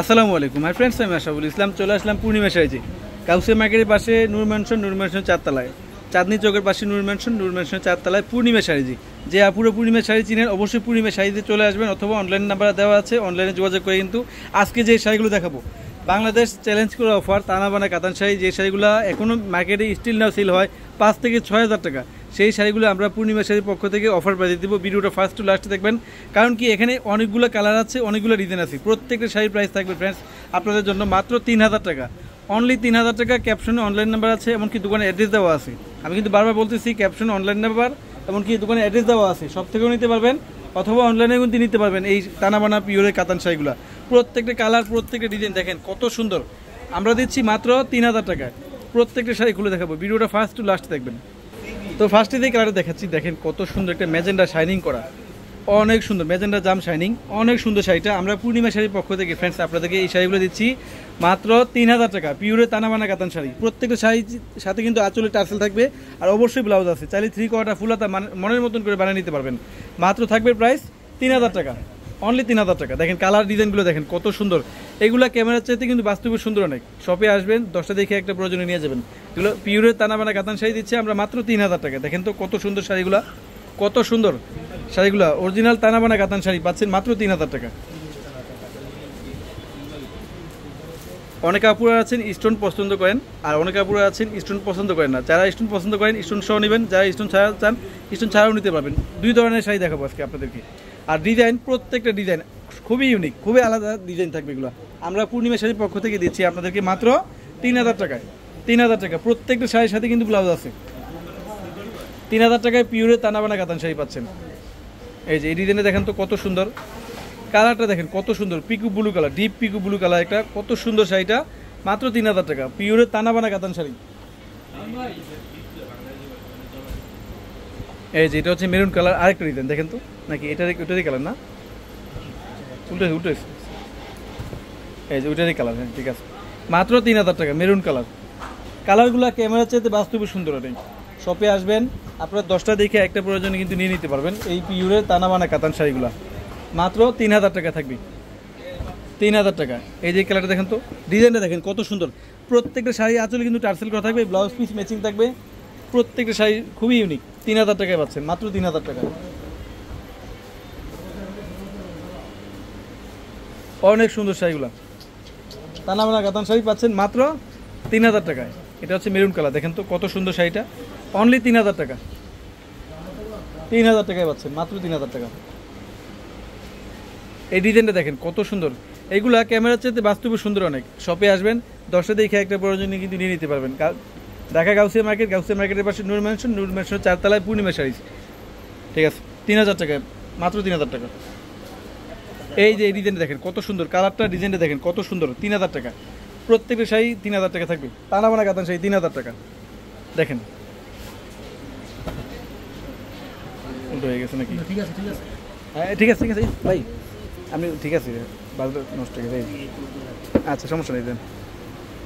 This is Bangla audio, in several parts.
আসসালামু আলাইকুম মাই ফ্রেন্ডস, আমি আশাফুল ইসলাম। চলে আসলাম পূর্ণিমা শাড়িতে, কাউসিয়া মার্কেটের পাশে নূর ম্যানশন চারতলায়, চাঁদনি চকের পাশে নূর ম্যানশন চারতলায় পূর্ণিমা শাড়িজি। যে আপুরো পূর্ণিমা শাড়ি চিনেন অবশ্যই পূর্ণিমা শাড়িতে চলে আসবেন, অথবা অনলাইন নাম্বার দেওয়া আছে, অনলাইনে যোগাযোগ করে কিন্তু আজকে যে শাড়িগুলো দেখাবো বাংলাদেশ চ্যালেঞ্জ করে অফার তানাবানা কাতান শাড়ি, যে শাড়িগুলো এখনও মার্কেটে স্টিল নাও সেল হয় 5 থেকে 6,000 টাকা, সেই শাড়িগুলো আমরা পূর্ণিমা শাড়ির পক্ষ থেকে অফার প্রাইজে দেবো। ভিডিওটা ফার্স্ট টু লাস্ট দেখবেন, কারণ কি এখানে অনেকগুলো কালার আছে, অনেকগুলো ডিজাইন আছে। প্রত্যেকটা শাড়ির প্রাইস থাকবে ফ্রেন্ডস আপনাদের জন্য মাত্র 3,000 টাকা, অনলি 3,000 টাকা। ক্যাপশনে অনলাইন নাম্বার আছে, এমনকি দোকানের অ্যাড্রেস দেওয়া আছে। আমি কিন্তু বারবার বলতেছি ক্যাপশনে অনলাইন নাম্বার, এমনকি দোকানের অ্যাড্রেস দেওয়া আছে, সব থেকেও নিতে পারবেন, অথবা অনলাইনে কিন্তু নিতে পারবেন। এই তানাবানা পিওরের কাতান শাড়িগুলো প্রত্যেকটা কালার, প্রত্যেকটা ডিজাইন দেখেন কত সুন্দর। আমরা দিচ্ছি মাত্র 3,000 টাকায়। প্রত্যেকটা শাড়ি খুলে দেখাবো, ভিডিওটা ফার্স্ট টু লাস্ট দেখবেন। তো ফার্স্টে দিয়ে কালারটা দেখাচ্ছি, দেখেন কত সুন্দর একটা ম্যাজেন্ডা শাইনিং করা, অনেক সুন্দর ম্যাজেন্ডা জাম শাইনিং, অনেক সুন্দর শাড়িটা। আমরা পূর্ণিমা শাড়ির পক্ষ থেকে ফ্রেন্ডস আপনাদেরকে এই শাড়িগুলো দিচ্ছি মাত্র 3,000 টাকা, পিওরে তানাবানা কাতান শাড়ি। প্রত্যেকটা শাড়ির সাথে কিন্তু আঁচলে টার্সেল থাকবে, আর অবশ্যই ব্লাউজ আছে। চাইলে 3/4 ফুল হাতা মনের মতন করে বানিয়ে নিতে পারবেন। মাত্র থাকবে প্রাইস 3,000 টাকা, অনলি 3,000 টাকা। দেখেন কালার ডিজাইনগুলো দেখেন কত সুন্দর, এগুলো ক্যামেরার চাইতে কিন্তু বাস্তবে সুন্দর অনেক। শপে আসবেন, 10টা দেখে একটা প্রয়োজনে নিয়ে যাবেন। এগুলো পিওরের তানাবানা কাতান শাড়ি দিচ্ছে আমরা মাত্র 3,000 টাকা। দেখেন তো কত সুন্দর শাড়িগুলো, কত সুন্দর শাড়িগুলো। অরিজিনাল তানাবানা কাতান শাড়ি পাচ্ছেন মাত্র 3,000 টাকা। অনেক আপুরা আছেন স্টোন পছন্দ করেন, আর অনেক আপুরা আছেন স্টোন পছন্দ করেন না। যারা স্টোন পছন্দ করেন স্টোন সহ নেবেন, যারা স্টোন ছাড়া চান স্টোন ছাড়াও নিতে পারবেন। 2 ধরনের শাড়ি দেখাবো আজকে আপনাদেরকে। আর ডিজাইন, প্রত্যেকটা ডিজাইন খুবই ইউনিক, খুবই আলাদা ডিজাইন থাকবে এগুলো। আমরা পূর্ণিমা শাড়ির পক্ষ থেকে দিচ্ছি আপনাদেরকে মাত্র 3,000 টাকায়। 3,000 টাকা, প্রত্যেকটা শাড়ির সাথে কিন্তু ব্লাউজ আছে। 3,000 টাকায় পিওরে তানাবানা কাতান শাড়ি পাচ্ছেন। এই যে এই ডিজাইনে দেখেন তো কত সুন্দর, কালারটা দেখেন কত সুন্দর, Piku blue colour, deep Piku blue colour, একটা কত সুন্দর শাড়িটা মাত্র 3,000 টাকা, পিওরে তানাবানা কাতান শাড়ি। এই যে এটা হচ্ছে মেরুন কালার, আরেকটা ডিজাইন দেখেন তো, নাকি ওটারই কালার না, উল্টে এই যে ওইটারই কালার। হ্যাঁ ঠিক আছে, মাত্র 3,000 টাকা, মেরুন কালার। কালারগুলো ক্যামেরার চাইতে বাস্তবে সুন্দর অনেক। শপে আসবেন, আপনারা 10টা দেখে একটা প্রয়োজনে কিন্তু নিয়ে নিতে পারবেন এই পিওরের তানাবানা কাতান শাড়িগুলো। মাত্র 3,000 টাকা থাকবে, 3,000 টাকা। এই যে কালারটা দেখেন তো, ডিজাইনটা দেখেন কত সুন্দর। প্রত্যেকটা শাড়ি আঁচলে কিন্তু টার্সেল করা থাকবে, ব্লাউজ পিস ম্যাচিং থাকবে। প্রত্যেকটা শাড়ি খুবই ইউনিক। 3,000 টাকায় পাচ্ছেন, মাত্র 3,000 টাকা। অনেক সুন্দর শাড়িগুলো, তানাবানা কাতান শাড়ি পাচ্ছেন মাত্র 3,000 টাকায়। এটা হচ্ছে মেরুন কালার, দেখেন তো কত সুন্দর শাড়িটা, অনলি 3,000 টাকা। 3,000 টাকায় পাচ্ছেন, মাত্র 3,000 টাকা। এই ডিজাইনটা দেখেন কত সুন্দর, এইগুলা ক্যামেরার চাইতে বাস্তবে সুন্দর অনেক। শপে আসবেন, 10টা দেখে একটা প্রয়োজনে কিন্তু নিয়ে নিতে পারবেন। ঢাকা গাউসিয়া মার্কেটের পাশে নূর ম্যানশন চারতলায় পূর্ণিমা শাড়ি। ঠিক আছে, 3,000 টাকায়, মাত্র 3,000 টাকা। এই যে এই ডিজাইনটা দেখেন কত সুন্দর, কালারটা ডিজাইনটা দেখেন কত সুন্দর, 3,000 টাকা। প্রত্যেকটা শাড়ি 3,000 টাকা থাকবে, তানাবানা কাতান শাড়ি 3,000 টাকা। দেখেন উল্টো হয়ে গেছে নাকি? ঠিক আছে হ্যাঁ ঠিক আছে ভাই, আপনি ঠিক আছে, বাজে নষ্ট হয়ে গেছে। আচ্ছা সমস্যা নেই, দেন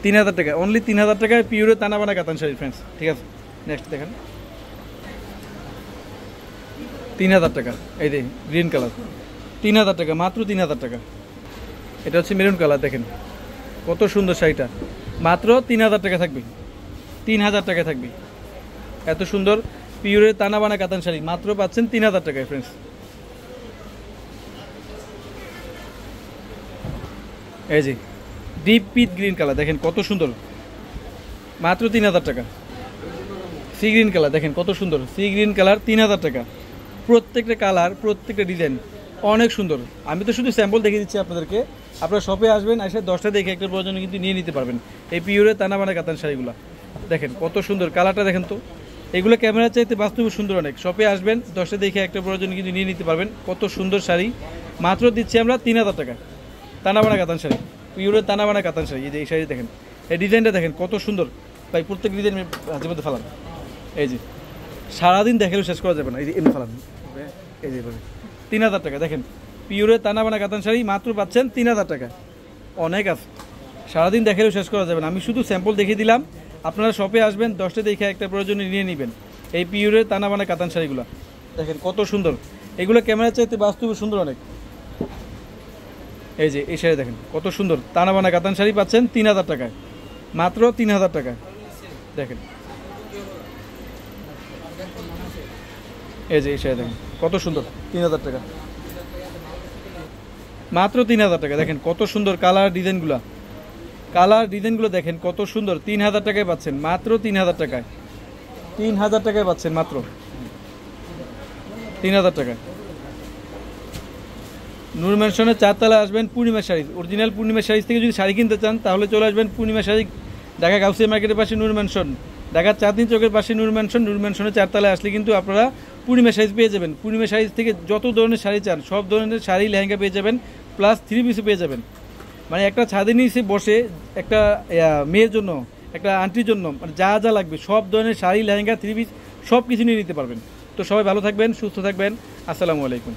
3,000 টাকা, অনলি 3,000 টাকায় পিওরে তানাবানা কাতান শাড়ি ফ্রেন্ডস। ঠিক আছে, নেক্সট দেখেন 3,000 টাকা। এই যে গ্রিন কালার, 3,000 টাকা, মাত্র 3,000 টাকা। এটা হচ্ছে মেরুন কালার, দেখেন কত সুন্দর শাড়িটা, মাত্র 3,000 টাকা থাকবে, 3,000 টাকা থাকবে। এত সুন্দর পিওরে তানাবানা কাতান শাড়ি মাত্র পাচ্ছেন 3,000 টাকায় ফ্রেন্ডস। এই যে ডিপ পিট গ্রিন কালার, দেখেন কত সুন্দর, মাত্র 3,000 টাকা। সি গ্রিন কালার দেখেন কত সুন্দর, সি গ্রিন কালার 3,000 টাকা। প্রত্যেকটা কালার, প্রত্যেকটা ডিজাইন অনেক সুন্দর। আমি তো শুধু স্যাম্পল দেখিয়ে দিচ্ছি আপনাদেরকে, আপনারা শপে আসবেন, এসে 10টা দেখে একটা প্রয়োজনে কিন্তু নিয়ে নিতে পারবেন এই পিওরে তানাবানা কাতান শাড়িগুলো। দেখেন কত সুন্দর কালারটা, দেখেন তো, এগুলো ক্যামেরার চাইতে বাস্তবে সুন্দর অনেক। শপে আসবেন, 10টা দেখে একটা প্রয়োজনে কিন্তু নিয়ে নিতে পারবেন। কত সুন্দর শাড়ি, মাত্র দিচ্ছি আমরা 3,000 টাকা, তানাবানা কাতান শাড়ি, পিওরে তানাবানা কাতান শাড়ি। এই যে এই শাড়ি দেখেন, এই ডিজাইনটা দেখেন কত সুন্দর ভাই। প্রত্যেক ডিজাইন হাতের মধ্যে ফালান, এই যে সারাদিন দেখালেও শেষ করা যাবে না। এই যে এমনি ফালান, এই যে 3,000 টাকা। দেখেন পিওরে তানাবানা কাতান শাড়ি মাত্র পাচ্ছেন 3,000 টাকা। অনেক আছে, সারাদিন দেখালেও শেষ করা যাবে না। আমি শুধু স্যাম্পল দেখিয়ে দিলাম, আপনারা শপে আসবেন, 10টা দেখে একটা প্রয়োজনে নিয়ে নেবেন এই পিওরে তানাবানা কাতান শাড়িগুলো। দেখেন কত সুন্দর, এগুলো ক্যামেরা চাইতে বাস্তবে সুন্দর অনেক। এই যে এই শাড়ি দেখেন কত সুন্দর টানা বানা কাতান শাড়ি পাচ্ছেন 3000 টাকায়, মাত্র 3000 টাকায়। দেখেন এই যে এই শাড়ি দেখেন কত সুন্দর, 3000 টাকা, মাত্র 3000 টাকা। দেখেন কত সুন্দর কালার ডিজাইনগুলো দেখেন কত সুন্দর, 3000 টাকায় পাচ্ছেন, মাত্র 3000 টাকায়, 3000 টাকায় পাচ্ছেন, মাত্র 3000 টাকায়। নূর ম্যানশনের 4 তলায় আসবেন, পূর্ণিমা শাড়ি, অরিজিনাল পূর্ণিমা শাড়ি থেকে যদি শাড়ি কিনতে চান তাহলে চলে আসবেন পূর্ণিমা শাড়ি, ঢাকা গাউসিয়া মার্কেটের পাশে নূর ম্যানশন, ঢাকা চাঁদনী চকের পাশে নূর ম্যানশনের 4 তলায় আসলে কিন্তু আপনারা পূর্ণিমা শাড়ি পেয়ে যাবেন। পূর্ণিমা শাড়ি থেকে যত ধরনের শাড়ি চান সব ধরনের শাড়ি লেহেঙ্গা পেয়ে যাবেন, প্লাস 3 পিসও পেয়ে যাবেন। মানে একটা ছাদের নিচে বসে একটা মেয়ের জন্য, একটা আন্টির জন্য মানে যা যা লাগবে সব ধরনের শাড়ি লেহেঙ্গা 3 পিস সব কিছু নিয়ে নিতে পারবেন। তো সবাই ভালো থাকবেন, সুস্থ থাকবেন, আসসালামু আলাইকুম।